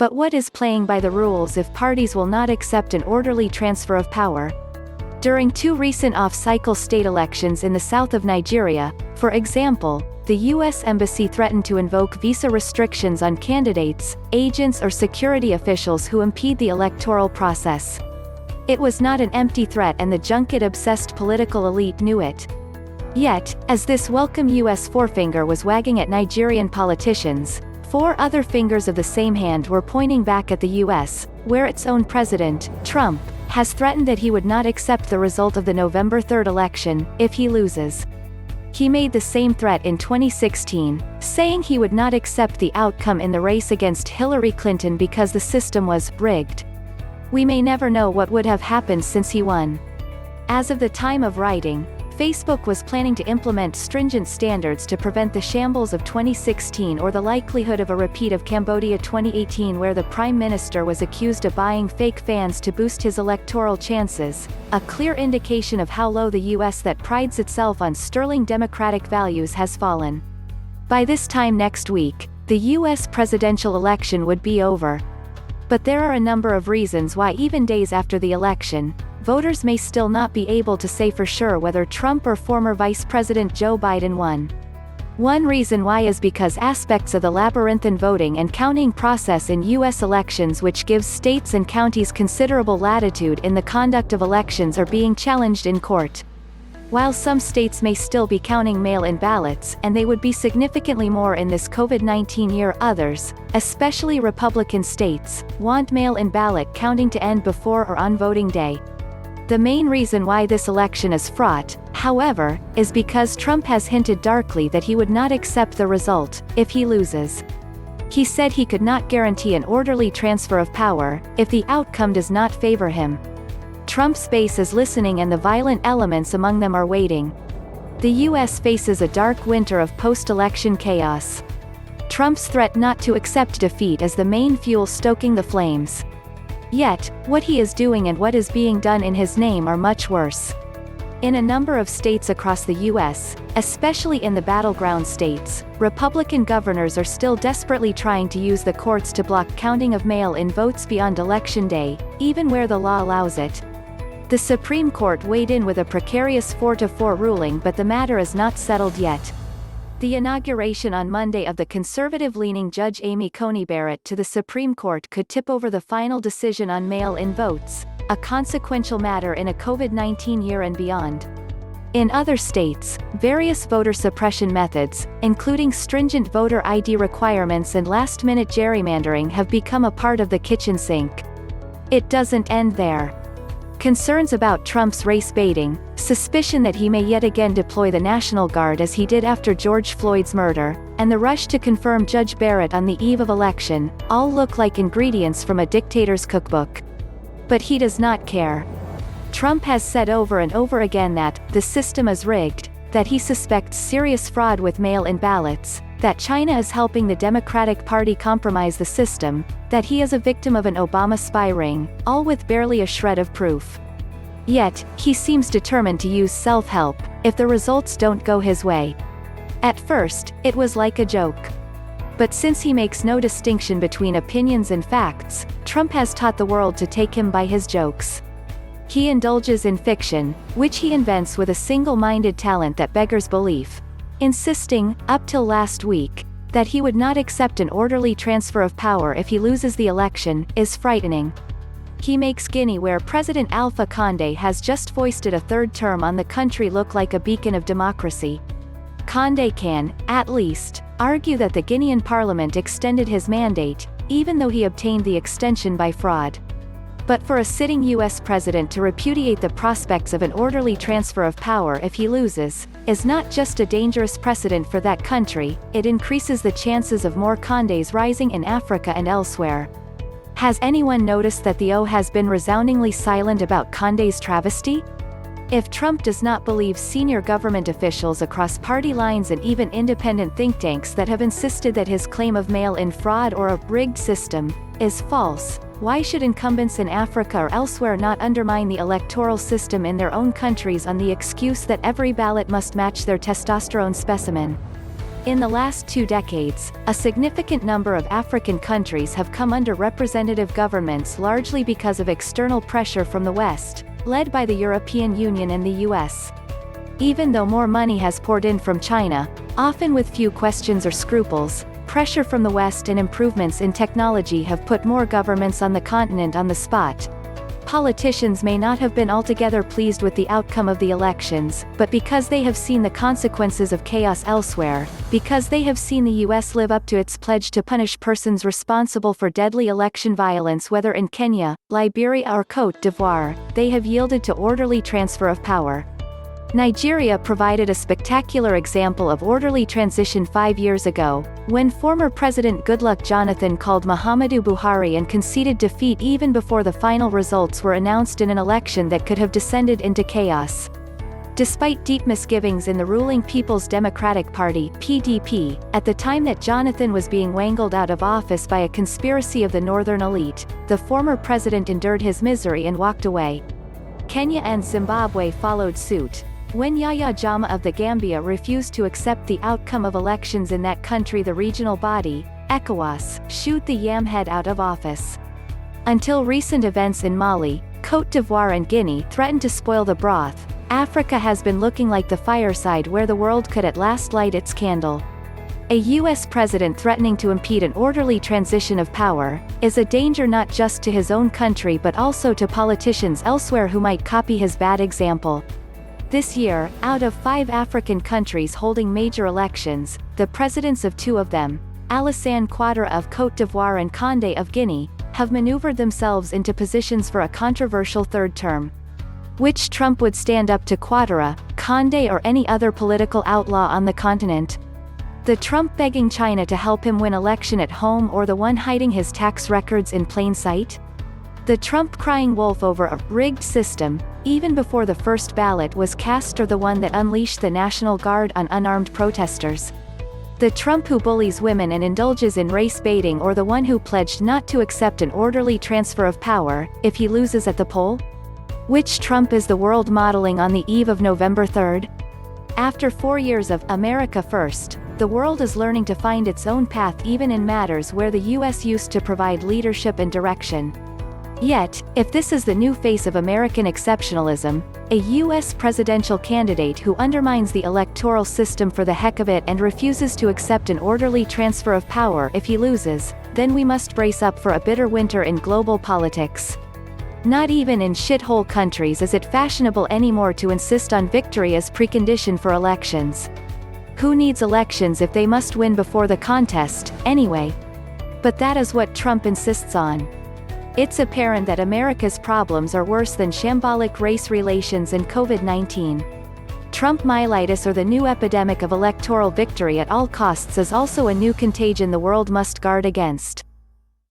But what is playing by the rules if parties will not accept an orderly transfer of power? During two recent off-cycle state elections in the south of Nigeria, for example, the U.S. Embassy threatened to invoke visa restrictions on candidates, agents or security officials who impede the electoral process. It was not an empty threat, and the junket-obsessed political elite knew it. Yet, as this welcome U.S. forefinger was wagging at Nigerian politicians, four other fingers of the same hand were pointing back at the U.S., where its own president, Trump, has threatened that he would not accept the result of the November 3 election, if he loses. He made the same threat in 2016, saying he would not accept the outcome in the race against Hillary Clinton because the system was rigged. We may never know what would have happened since he won. As of the time of writing, Facebook was planning to implement stringent standards to prevent the shambles of 2016 or the likelihood of a repeat of Cambodia 2018, where the Prime Minister was accused of buying fake fans to boost his electoral chances, a clear indication of how low the U.S. that prides itself on sterling democratic values has fallen. By this time next week, the U.S. presidential election would be over. But there are a number of reasons why even days after the election, voters may still not be able to say for sure whether Trump or former Vice President Joe Biden won. One reason why is because aspects of the labyrinthine voting and counting process in U.S. elections, which gives states and counties considerable latitude in the conduct of elections, are being challenged in court. While some states may still be counting mail-in ballots, and they would be significantly more in this COVID-19 year, others, especially Republican states, want mail-in ballot counting to end before or on voting day. The main reason why this election is fraught, however, is because Trump has hinted darkly that he would not accept the result, if he loses. He said he could not guarantee an orderly transfer of power, if the outcome does not favor him. Trump's base is listening, and the violent elements among them are waiting. The U.S. faces a dark winter of post-election chaos. Trump's threat not to accept defeat is the main fuel stoking the flames. Yet, what he is doing and what is being done in his name are much worse. In a number of states across the U.S., especially in the battleground states, Republican governors are still desperately trying to use the courts to block counting of mail-in votes beyond Election Day, even where the law allows it. The Supreme Court weighed in with a precarious 4-4 ruling, but the matter is not settled yet. The inauguration on Monday of the conservative-leaning Judge Amy Coney Barrett to the Supreme Court could tip over the final decision on mail-in votes, a consequential matter in a COVID-19 year and beyond. In other states, various voter suppression methods, including stringent voter ID requirements and last-minute gerrymandering, have become a part of the kitchen sink. It doesn't end there. Concerns about Trump's race baiting, suspicion that he may yet again deploy the National Guard as he did after George Floyd's murder, and the rush to confirm Judge Barrett on the eve of election, all look like ingredients from a dictator's cookbook. But he does not care. Trump has said over and over again that the system is rigged, that he suspects serious fraud with mail-in ballots, that China is helping the Democratic Party compromise the system, that he is a victim of an Obama spy ring, all with barely a shred of proof. Yet, he seems determined to use self-help, if the results don't go his way. At first, it was like a joke. But since he makes no distinction between opinions and facts, Trump has taught the world to take him by his jokes. He indulges in fiction, which he invents with a single-minded talent that beggars belief. Insisting, up till last week, that he would not accept an orderly transfer of power if he loses the election, is frightening. He makes Guinea, where President Alpha Condé has just foisted a third term on the country, look like a beacon of democracy. Condé can, at least, argue that the Guinean parliament extended his mandate, even though he obtained the extension by fraud. But for a sitting U.S. president to repudiate the prospects of an orderly transfer of power if he loses, is not just a dangerous precedent for that country, it increases the chances of more Condés rising in Africa and elsewhere. Has anyone noticed that the O has been resoundingly silent about Condé's travesty? If Trump does not believe senior government officials across party lines and even independent think tanks that have insisted that his claim of mail-in fraud or a rigged system is false, why should incumbents in Africa or elsewhere not undermine the electoral system in their own countries on the excuse that every ballot must match their testosterone specimen? In the last 2 decades, a significant number of African countries have come under representative governments largely because of external pressure from the West, led by the European Union and the US. Even though more money has poured in from China, often with few questions or scruples, pressure from the West and improvements in technology have put more governments on the continent on the spot. Politicians may not have been altogether pleased with the outcome of the elections, but because they have seen the consequences of chaos elsewhere, because they have seen the US live up to its pledge to punish persons responsible for deadly election violence whether in Kenya, Liberia or Côte d'Ivoire, they have yielded to orderly transfer of power. Nigeria provided a spectacular example of orderly transition 5 years ago, when former President Goodluck Jonathan called Muhammadu Buhari and conceded defeat even before the final results were announced in an election that could have descended into chaos. Despite deep misgivings in the ruling People's Democratic Party (PDP), at the time that Jonathan was being wangled out of office by a conspiracy of the northern elite, the former president endured his misery and walked away. Kenya and Zimbabwe followed suit. When Yahya Jammeh of the Gambia refused to accept the outcome of elections in that country, the regional body, ECOWAS, shooed the yam head out of office. Until recent events in Mali, Côte d'Ivoire and Guinea threatened to spoil the broth, Africa has been looking like the fireside where the world could at last light its candle. A US president threatening to impede an orderly transition of power is a danger not just to his own country but also to politicians elsewhere who might copy his bad example. This year, out of 5 African countries holding major elections, the presidents of 2 of them, Alassane Ouattara of Côte d'Ivoire and Condé of Guinea, have maneuvered themselves into positions for a controversial third term. Which Trump would stand up to Ouattara, Condé or any other political outlaw on the continent? The Trump begging China to help him win election at home or the one hiding his tax records in plain sight? The Trump crying wolf over a rigged system, even before the first ballot was cast, or the one that unleashed the National Guard on unarmed protesters? The Trump who bullies women and indulges in race baiting, or the one who pledged not to accept an orderly transfer of power, if he loses at the poll? Which Trump is the world modeling on the eve of November 3rd? After 4 years of America First, the world is learning to find its own path even in matters where the US used to provide leadership and direction. Yet, if this is the new face of American exceptionalism, a US presidential candidate who undermines the electoral system for the heck of it and refuses to accept an orderly transfer of power if he loses, then we must brace up for a bitter winter in global politics. Not even in shithole countries is it fashionable anymore to insist on victory as precondition for elections. Who needs elections if they must win before the contest, anyway? But that is what Trump insists on. It's apparent that America's problems are worse than shambolic race relations and COVID-19. Trump-myelitis, or the new epidemic of electoral victory at all costs, is also a new contagion the world must guard against.